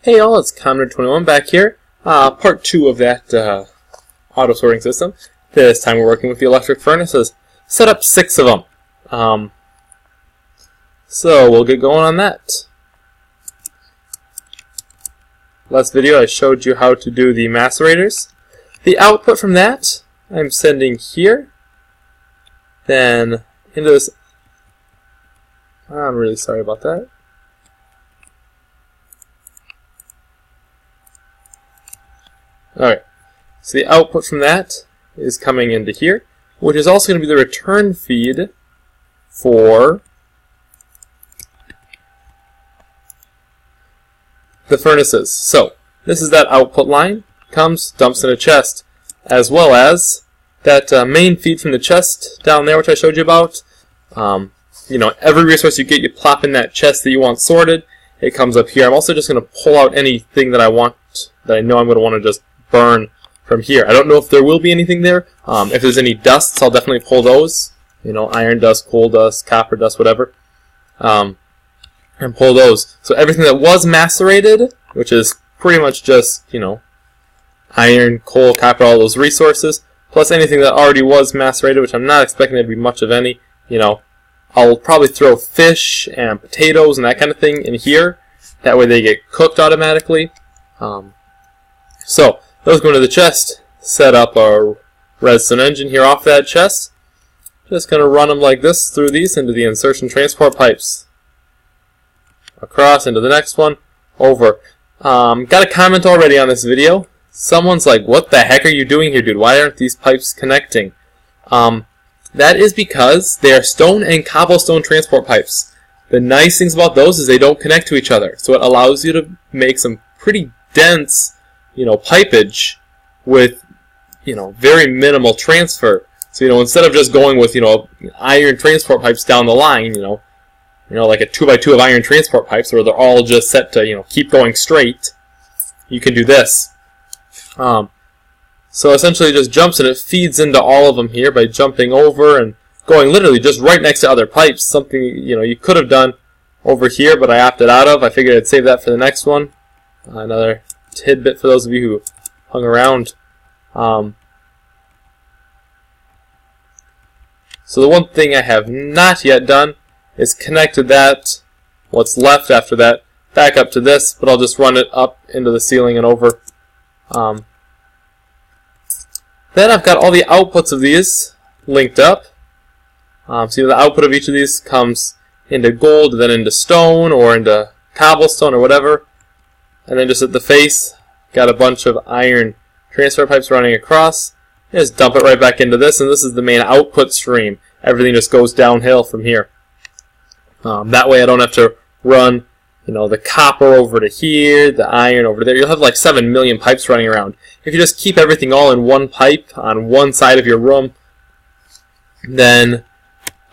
Hey all, it's Comrade21 back here. Part 2 of that auto sorting system. This time we're working with the electric furnaces. Set up 6 of them. So we'll get going on that. Last video I showed you how to do the macerators. The output from that I'm sending here. Then into this. I'm really sorry about that. Alright, so the output from that is coming into here, which is also going to be the return feed for the furnaces. So, this is that output line, comes, dumps in a chest, as well as that main feed from the chest down there, which I showed you about. Every resource you get, you plop in that chest that you want sorted. It comes up here. I'm also just going to pull out anything that I want, that I know I'm going to want to just burn from here. I don't know if there will be anything there. If there's any dusts, I'll definitely pull those. Iron dust, coal dust, copper dust, whatever. And pull those. So everything that was macerated, which is pretty much just, iron, coal, copper, all those resources, plus anything that already was macerated, which I'm not expecting there to be much of any, I'll probably throw fish and potatoes and that kind of thing in here. That way they get cooked automatically. So, those go into the chest. Set up our redstone engine here off that chest. Just going to run them like this through these into the insertion transport pipes. Across into the next one. Over. Got a comment already on this video. Someone's like, what the heck are you doing here, dude? Why aren't these pipes connecting? That is because they are stone and cobblestone transport pipes. The nice things about those is they don't connect to each other. So it allows you to make some pretty dense pipage with, very minimal transfer. So, instead of just going with, iron transport pipes down the line, like a 2x2 of iron transport pipes where they're all just set to, keep going straight, you can do this. So essentially it just jumps and it feeds into all of them here by jumping over and going literally just right next to other pipes. Something, you could have done over here, but I opted out of. I figured I'd save that for the next one. Another tidbit for those of you who hung around. So the one thing I have not yet done is connected that, what's left after that, back up to this, but I'll just run it up into the ceiling and over. Then I've got all the outputs of these linked up. So the output of each of these comes into gold, then into stone, or into cobblestone, or whatever. And then just at the face, got a bunch of iron transfer pipes running across. Just dump it right back into this, and this is the main output stream. Everything just goes downhill from here. That way I don't have to run, the copper over to here, the iron over there. You'll have like 7 million pipes running around. If you just keep everything all in one pipe on one side of your room, then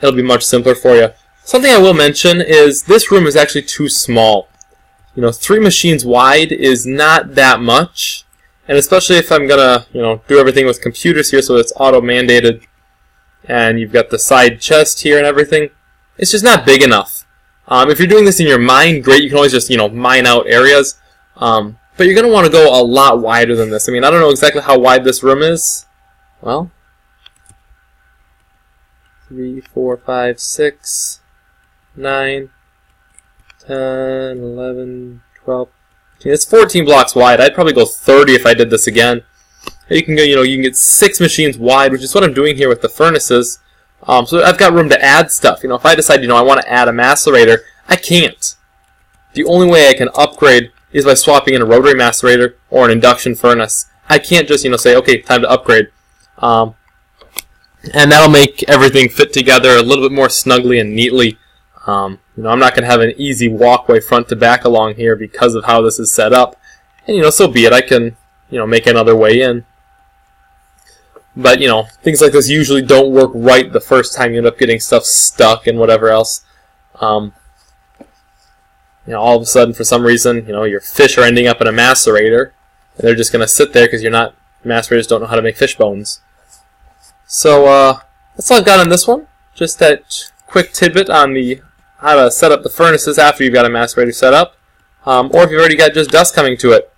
it'll be much simpler for you. Something I will mention is this room is actually too small. 3 machines wide is not that much, and especially if I'm gonna, do everything with computers here so it's auto-mandated, and you've got the side chest here and everything, it's just not big enough. If you're doing this in your mine, great, you can always just, mine out areas, but you're gonna want to go a lot wider than this. I don't know exactly how wide this room is. Well, 3, 4, 5, 6, 9, 10, 11, 12, 13. It's 14 blocks wide. I'd probably go 30 if I did this again. You can go, you can get 6 machines wide, which is what I'm doing here with the furnaces. So I've got room to add stuff. If I decide, I want to add a macerator, I can't. The only way I can upgrade is by swapping in a rotary macerator or an induction furnace. I can't just, say, okay, time to upgrade. And that'll make everything fit together a little bit more snugly and neatly. I'm not going to have an easy walkway front to back along here because of how this is set up. And, so be it. I can, make another way in. But, things like this usually don't work right the first time. You end up getting stuff stuck and whatever else. All of a sudden, for some reason, your fish are ending up in a macerator. And they're just going to sit there because macerators don't know how to make fish bones. So, that's all I've got on this one. Just that quick tidbit on how to set up the furnaces after you've got a macerator set up. or if you've already got just dust coming to it.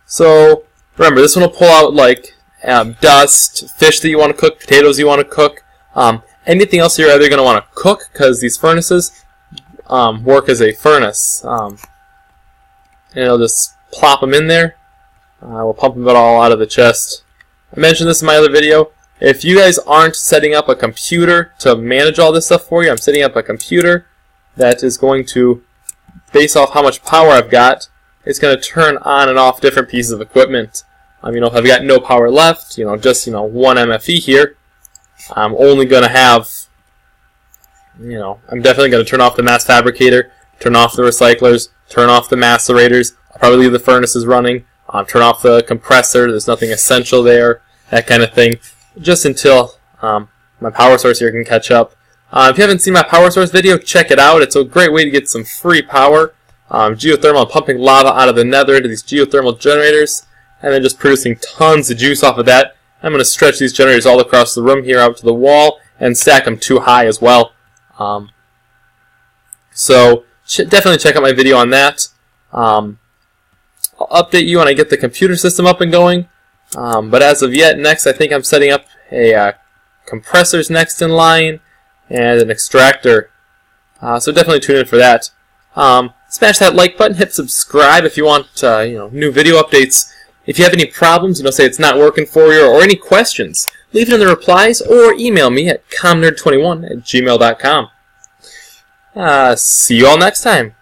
So remember, this one will pull out like dust, fish that you want to cook, potatoes you want to cook, anything else you're either going to want to cook, because these furnaces work as a furnace. And it'll just plop them in there. We'll pump them all out of the chest. I mentioned this in my other video. If you guys aren't setting up a computer to manage all this stuff for you, I'm setting up a computer that is going to, based off how much power I've got, it's going to turn on and off different pieces of equipment. If I've got no power left, just 1 MFE here, I'm only going to have, I'm definitely going to turn off the mass fabricator, turn off the recyclers, turn off the macerators. I'll probably leave the furnaces running, turn off the compressor. There's nothing essential there, that kind of thing, just until my power source here can catch up. If you haven't seen my power source video, check it out. It's a great way to get some free power. Geothermal, pumping lava out of the nether into these geothermal generators, and then just producing tons of juice off of that. I'm going to stretch these generators all across the room here out to the wall and stack them too high as well. So definitely check out my video on that. I'll update you when I get the computer system up and going. But as of yet, next I think I'm setting up a compressors next in line and an extractor. So definitely tune in for that. Smash that like button, hit subscribe if you want new video updates. If you have any problems, say it's not working for you, or any questions, leave it in the replies or email me at comnerd21@gmail.com. See you all next time.